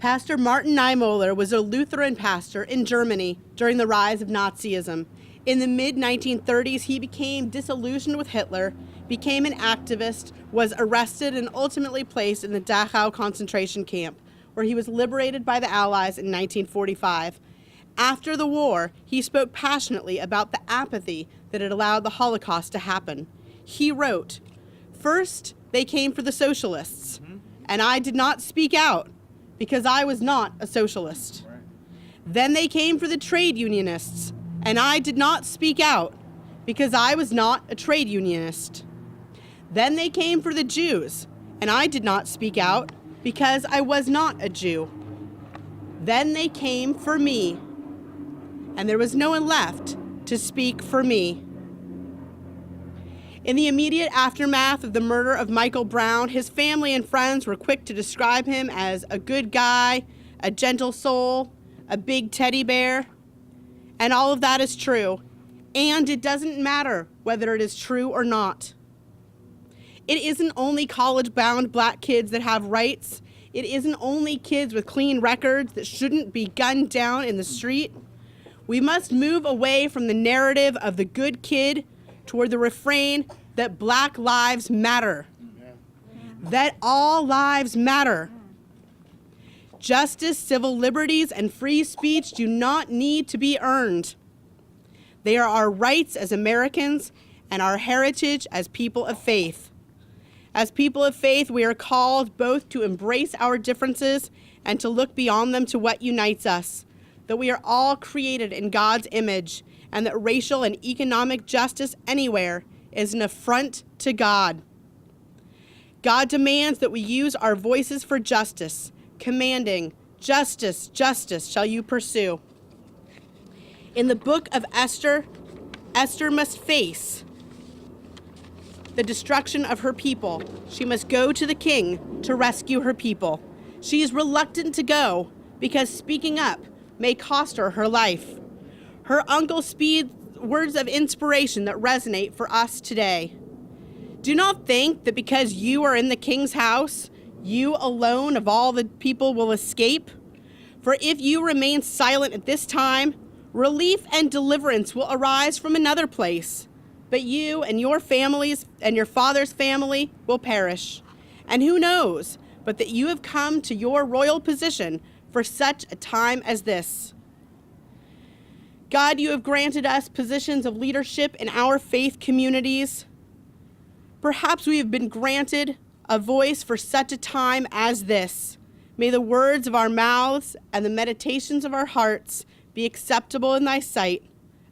Pastor Martin Niemöller was a Lutheran pastor in Germany during the rise of Nazism. In the mid-1930s, he became disillusioned with Hitler, became an activist, was arrested, and ultimately placed in the Dachau concentration camp, where he was liberated by the Allies in 1945. After the war, he spoke passionately about the apathy that had allowed the Holocaust to happen. He wrote, "First, they came for the socialists, and I did not speak out because I was not a socialist. Right. Then they came for the trade unionists, and I did not speak out because I was not a trade unionist. Then they came for the Jews, and I did not speak out because I was not a Jew. Then they came for me, and there was no one left to speak for me." In the immediate aftermath of the murder of Michael Brown, his family and friends were quick to describe him as a good guy, a gentle soul, a big teddy bear. And all of that is true. And it doesn't matter whether it is true or not. It isn't only college-bound black kids that have rights. It isn't only kids with clean records that shouldn't be gunned down in the street. We must move away from the narrative of the good kid toward the refrain that black lives matter, that all lives matter. Justice, civil liberties, and free speech do not need to be earned. They are our rights as Americans and our heritage as people of faith. As people of faith, we are called both to embrace our differences and to look beyond them to what unites us, that we are all created in God's image, and that racial and economic justice anywhere is an affront to God. God demands that we use our voices for justice, commanding, "Justice, justice shall you pursue." In the book of Esther, Esther must face the destruction of her people. She must go to the king to rescue her people. She is reluctant to go because speaking up may cost her her life. Her uncle speaks words of inspiration that resonate for us today. Do not think that because you are in the king's house, you alone of all the people will escape. For if you remain silent at this time, relief and deliverance will arise from another place. But you and your families and your father's family will perish. And who knows but that you have come to your royal position for such a time as this. God, you have granted us positions of leadership in our faith communities. Perhaps we have been granted a voice for such a time as this. May the words of our mouths and the meditations of our hearts be acceptable in thy sight,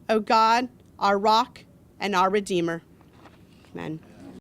O God, our rock and our Redeemer. Amen.